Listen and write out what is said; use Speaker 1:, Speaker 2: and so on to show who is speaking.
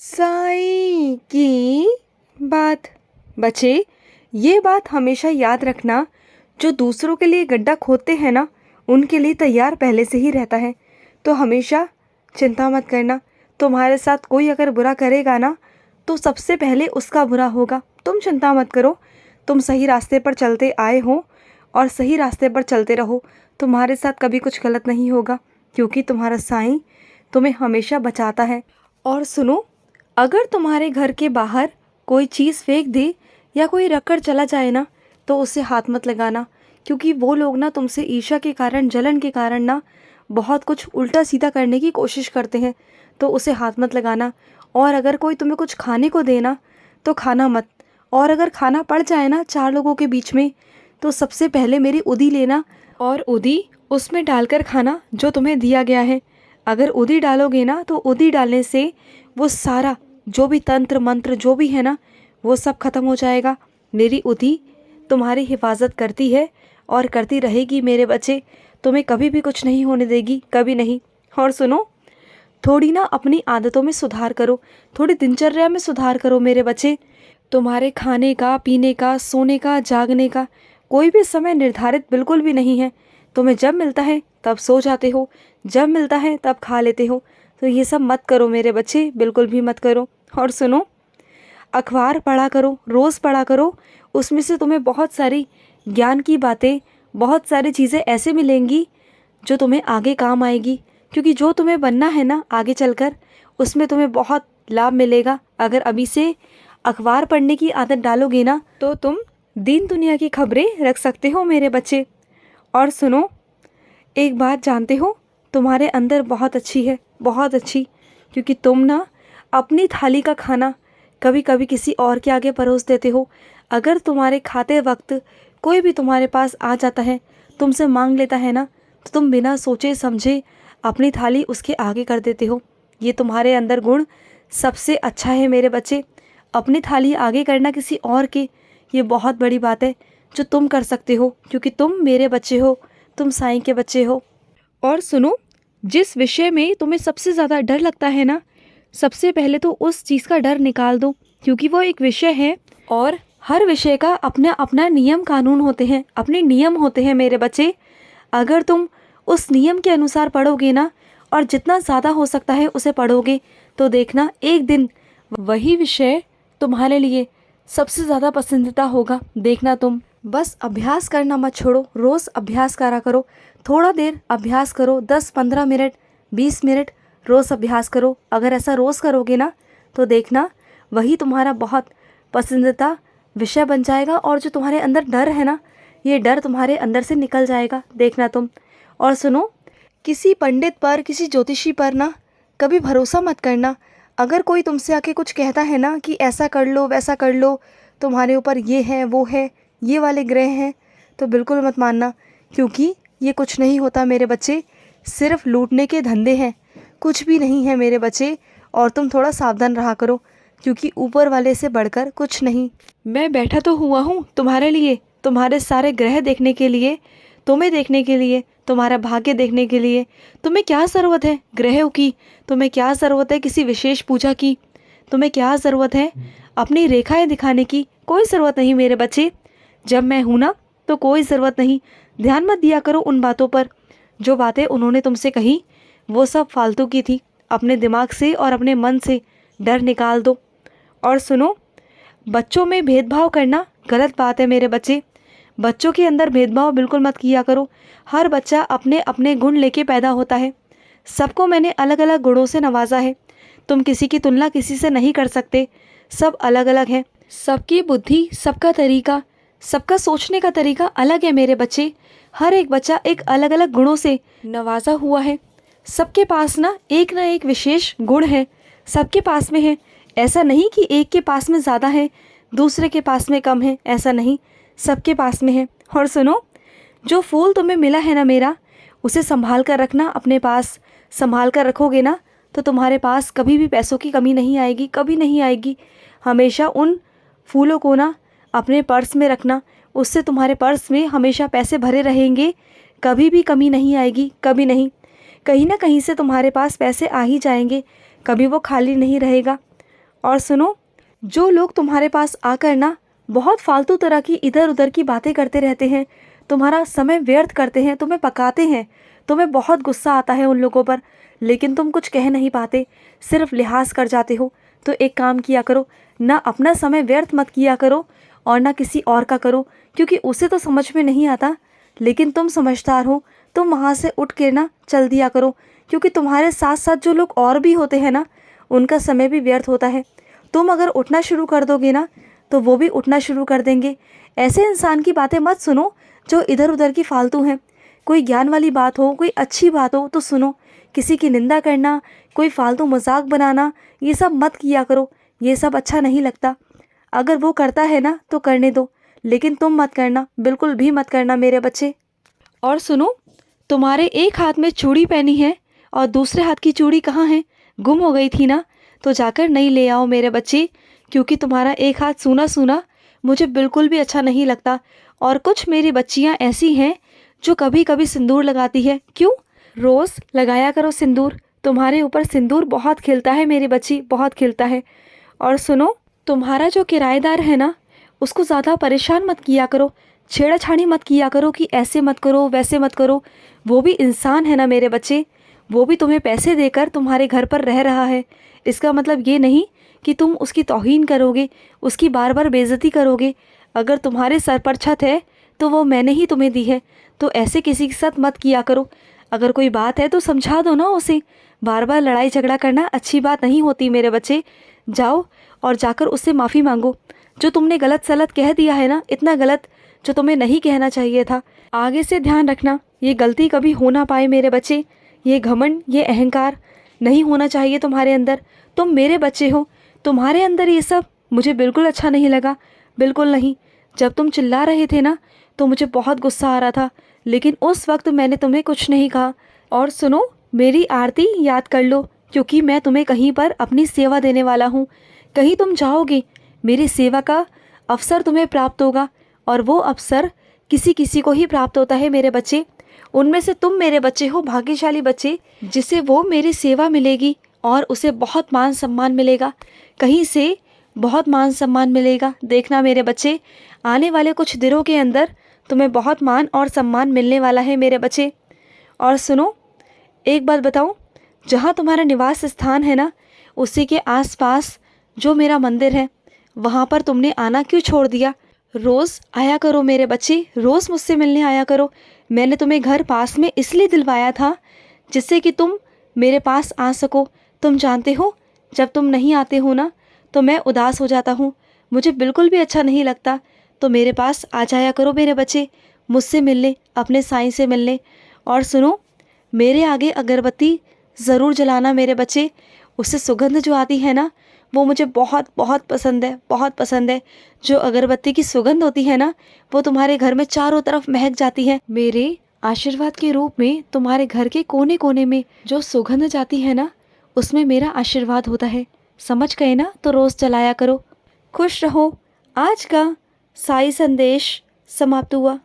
Speaker 1: साईं की बात। बच्चे, ये बात हमेशा याद रखना, जो दूसरों के लिए गड्ढा खोदते हैं ना, उनके लिए तैयार पहले से ही रहता है। तो हमेशा चिंता मत करना। तुम्हारे साथ कोई अगर बुरा करेगा ना, तो सबसे पहले उसका बुरा होगा। तुम चिंता मत करो। तुम सही रास्ते पर चलते आए हो और सही रास्ते पर चलते रहो। तुम्हारे साथ कभी कुछ गलत नहीं होगा, क्योंकि तुम्हारा साईं तुम्हें हमेशा बचाता है। और सुनो, अगर तुम्हारे घर के बाहर कोई चीज़ फेंक दे या कोई रखकर चला जाए ना, तो उसे हाथ मत लगाना, क्योंकि वो लोग ना तुमसे ईर्ष्या के कारण, जलन के कारण ना बहुत कुछ उल्टा सीधा करने की कोशिश करते हैं। तो उसे हाथ मत लगाना। और अगर कोई तुम्हें कुछ खाने को देना तो खाना मत। और अगर खाना पड़ जाए ना 4 लोगों के बीच में, तो सबसे पहले मेरी उदी लेना और उदी उसमें डालकर खाना जो तुम्हें दिया गया है। अगर उदी डालोगे ना, तो उदी डालने से वो सारा जो भी तंत्र मंत्र जो भी है ना, वो सब खत्म हो जाएगा। मेरी उदी तुम्हारी हिफाजत करती है और करती रहेगी मेरे बच्चे। तुम्हें कभी भी कुछ नहीं होने देगी, कभी नहीं। और सुनो, थोड़ी ना अपनी आदतों में सुधार करो, थोड़ी दिनचर्या में सुधार करो मेरे बच्चे। तुम्हारे खाने का, पीने का, सोने का, जागने का कोई भी समय निर्धारित बिल्कुल भी नहीं है। तुम्हें जब मिलता है तब सो जाते हो, जब मिलता है तब खा लेते हो। तो ये सब मत करो मेरे बच्चे, बिल्कुल भी मत करो। और सुनो, अखबार पढ़ा करो, रोज़ पढ़ा करो। उसमें से तुम्हें बहुत सारी ज्ञान की बातें, बहुत सारी चीज़ें ऐसे मिलेंगी जो तुम्हें आगे काम आएगी। क्योंकि जो तुम्हें बनना है ना आगे चलकर, उसमें तुम्हें बहुत लाभ मिलेगा। अगर अभी से अखबार पढ़ने की आदत डालोगे ना, तो तुम दीन दुनिया की खबरें रख सकते हो मेरे बच्चे। और सुनो, एक बात जानते हो, तुम्हारे अंदर बहुत अच्छी है, बहुत अच्छी। क्योंकि तुम ना अपनी थाली का खाना कभी कभी किसी और के आगे परोस देते हो। अगर तुम्हारे खाते वक्त कोई भी तुम्हारे पास आ जाता है, तुमसे मांग लेता है ना, तो तुम बिना सोचे समझे अपनी थाली उसके आगे कर देते हो। ये तुम्हारे अंदर गुण सबसे अच्छा है मेरे बच्चे। अपनी थाली आगे करना किसी और के, ये बहुत बड़ी बात है जो तुम कर सकते हो, क्योंकि तुम मेरे बच्चे हो, तुम साईं के बच्चे हो। और सुनो, जिस विषय में तुम्हें सबसे ज़्यादा डर लगता है ना, सबसे पहले तो उस चीज़ का डर निकाल दो, क्योंकि वो एक विषय है और हर विषय का अपना अपना नियम कानून होते हैं, अपने नियम होते हैं मेरे बच्चे। अगर तुम उस नियम के अनुसार पढ़ोगे ना, और जितना ज़्यादा हो सकता है उसे पढ़ोगे, तो देखना एक दिन वही विषय तुम्हारे लिए सबसे ज़्यादा पसंदीदा होगा। देखना तुम बस अभ्यास करना मत छोड़ो, रोज़ अभ्यास करा करो। थोड़ा देर अभ्यास करो, 10-15 मिनट, 20 मिनट रोज़ अभ्यास करो। अगर ऐसा रोज़ करोगे ना, तो देखना वही तुम्हारा बहुत पसंदीदा विषय बन जाएगा। और जो तुम्हारे अंदर डर है ना, ये डर तुम्हारे अंदर से निकल जाएगा, देखना तुम। और सुनो, किसी पंडित पर, किसी ज्योतिषी पर ना कभी भरोसा मत करना। अगर कोई तुमसे आके कुछ कहता है ना कि ऐसा कर लो, वैसा कर लो, तुम्हारे ऊपर ये है, वो है, ये वाले ग्रह हैं, तो बिल्कुल मत मानना, क्योंकि ये कुछ नहीं होता मेरे बच्चे। सिर्फ लूटने के धंधे हैं, कुछ भी नहीं है मेरे बच्चे। और तुम थोड़ा सावधान रहा करो, क्योंकि ऊपर वाले से बढ़कर कुछ नहीं। मैं बैठा तो हुआ हूँ तुम्हारे लिए, तुम्हारे सारे ग्रह देखने के लिए, तुम्हें देखने के लिए, तुम्हारा भाग्य देखने के लिए। तुम्हें क्या ज़रूरत है ग्रहों की? तुम्हें क्या ज़रूरत है किसी विशेष पूजा की? तुम्हें क्या ज़रूरत है अपनी रेखाएं दिखाने की? कोई ज़रूरत नहीं मेरे बच्चे। जब मैं हूँ ना, तो कोई ज़रूरत नहीं। ध्यान मत दिया करो उन बातों पर। जो बातें उन्होंने तुमसे कही, वो सब फालतू की थी। अपने दिमाग से और अपने मन से डर निकाल दो। और सुनो, बच्चों में भेदभाव करना गलत बात है मेरे बच्चे। बच्चों के अंदर भेदभाव बिल्कुल मत किया करो। हर बच्चा अपने अपने गुण लेके पैदा होता है। सबको मैंने अलग अलग गुणों से नवाजा है। तुम किसी की तुलना किसी से नहीं कर सकते। सब अलग अलग हैं। सबकी बुद्धि, सबका तरीका, सबका सोचने का तरीका अलग है मेरे बच्चे। हर एक बच्चा एक अलग अलग गुणों से नवाजा हुआ है। सबके पास ना एक विशेष गुण है, सबके पास में है। ऐसा नहीं कि एक के पास में ज़्यादा है, दूसरे के पास में कम है, ऐसा नहीं, सबके पास में है। और सुनो, जो फूल तुम्हें मिला है ना मेरा, उसे संभाल कर रखना अपने पास। संभाल कर रखोगे ना, तो तुम्हारे पास कभी भी पैसों की कमी नहीं आएगी, कभी नहीं आएगी। हमेशा उन फूलों को ना अपने पर्स में रखना, उससे तुम्हारे पर्स में हमेशा पैसे भरे रहेंगे, कभी भी कमी नहीं आएगी, कभी नहीं। कहीं ना कहीं से तुम्हारे पास पैसे आ ही जाएंगे, कभी वो खाली नहीं रहेगा। और सुनो, जो लोग तुम्हारे पास आकर ना बहुत फालतू तरह की इधर उधर की बातें करते रहते हैं, तुम्हारा समय व्यर्थ करते हैं, तुम्हें पकाते हैं, तुम्हें बहुत गुस्सा आता है उन लोगों पर, लेकिन तुम कुछ कह नहीं पाते, सिर्फ लिहाज कर जाते हो। तो एक काम किया करो, ना अपना समय व्यर्थ मत किया करो और ना किसी और का करो, क्योंकि उसे तो समझ में नहीं आता, लेकिन तुम समझदार हो, तुम वहाँ से उठ के ना चल दिया करो, क्योंकि तुम्हारे साथ साथ जो लोग और भी होते हैं ना, उनका समय भी व्यर्थ होता है। तुम अगर उठना शुरू कर दोगे ना, तो वो भी उठना शुरू कर देंगे। ऐसे इंसान की बातें मत सुनो जो इधर उधर की फालतू हैं। कोई ज्ञान वाली बात हो, कोई अच्छी बात हो तो सुनो। किसी की निंदा करना, कोई फालतू मजाक बनाना, ये सब मत किया करो, ये सब अच्छा नहीं लगता। अगर वो करता है ना तो करने दो, लेकिन तुम मत करना, बिल्कुल भी मत करना मेरे बच्चे। और सुनो, तुम्हारे एक हाथ में चूड़ी पहनी है और दूसरे हाथ की चूड़ी कहाँ है? गुम हो गई थी ना, तो जाकर नई ले आओ मेरे बच्चे, क्योंकि तुम्हारा एक हाथ सूना सूना मुझे बिल्कुल भी अच्छा नहीं लगता। और कुछ मेरी बच्चियाँ ऐसी हैं जो कभी कभी सिंदूर लगाती है। क्यों? रोज़ लगाया करो सिंदूर, तुम्हारे ऊपर सिंदूर बहुत खिलता है मेरी बच्ची, बहुत खिलता है। और सुनो, तुम्हारा जो किराएदार है ना, उसको ज़्यादा परेशान मत किया करो, छेड़छाड़ी मत किया करो कि ऐसे मत करो वैसे मत करो। वो भी इंसान है ना मेरे बच्चे, वो भी तुम्हें पैसे देकर तुम्हारे घर पर रह रहा है। इसका मतलब ये नहीं कि तुम उसकी तौहीन करोगे, उसकी बार बार बेइज्जती करोगे। अगर तुम्हारे सर पर छत है तो वो मैंने ही तुम्हें दी है, तो ऐसे किसी के साथ मत किया करो। अगर कोई बात है तो समझा दो ना उसे, बार बार लड़ाई झगड़ा करना अच्छी बात नहीं होती मेरे बच्चे। जाओ और जाकर उससे माफ़ी मांगो। जो तुमने गलत सलत कह दिया है ना, इतना गलत जो तुम्हें नहीं कहना चाहिए था, आगे से ध्यान रखना ये गलती कभी हो ना पाए मेरे बच्चे। ये घमंड, ये अहंकार नहीं होना चाहिए तुम्हारे अंदर। तुम मेरे बच्चे हो, तुम्हारे अंदर ये सब मुझे बिल्कुल अच्छा नहीं लगा, बिल्कुल नहीं। जब तुम चिल्ला रहे थे ना तो मुझे बहुत गुस्सा आ रहा था, लेकिन उस वक्त मैंने तुम्हें कुछ नहीं कहा। और सुनो, मेरी आरती याद कर लो, क्योंकि मैं तुम्हें कहीं पर अपनी सेवा देने वाला हूँ। कहीं तुम जाओगे, मेरी सेवा का अवसर तुम्हें प्राप्त होगा, और वो अवसर किसी किसी को ही प्राप्त होता है मेरे बच्चे। उनमें से तुम मेरे बच्चे हो भाग्यशाली बच्चे, जिसे वो मेरी सेवा मिलेगी और उसे बहुत मान सम्मान मिलेगा, कहीं से बहुत मान सम्मान मिलेगा। देखना मेरे बच्चे, आने वाले कुछ दिनों के अंदर तुम्हें बहुत मान और सम्मान मिलने वाला है मेरे बच्चे। और सुनो, एक बात बताऊं, जहाँ तुम्हारा निवास स्थान है ना, उसी के आसपास जो मेरा मंदिर है, वहाँ पर तुमने आना क्यों छोड़ दिया? रोज़ आया करो मेरे बच्चे, रोज़ मुझसे मिलने आया करो। मैंने तुम्हें घर पास में इसलिए दिलवाया था जिससे कि तुम मेरे पास आ सको। तुम जानते हो, जब तुम नहीं आते हो ना तो मैं उदास हो जाता हूँ, मुझे बिल्कुल भी अच्छा नहीं लगता। तो मेरे पास आ जाया करो मेरे बच्चे, मुझसे मिलने, अपने साईं से मिलने। और सुनो, मेरे आगे अगरबत्ती ज़रूर जलाना मेरे बच्चे, उससे सुगंध जो आती है ना, वो मुझे बहुत बहुत पसंद है, बहुत पसंद है। जो अगरबत्ती की सुगंध होती है ना, वो तुम्हारे घर में चारों तरफ महक जाती है। मेरे आशीर्वाद के रूप में तुम्हारे घर के कोने कोने में जो सुगंध जाती है ना, उसमें मेरा आशीर्वाद होता है। समझ गए ना? तो रोज़ जलाया करो। खुश रहो। आज का साई संदेश समाप्त हुआ।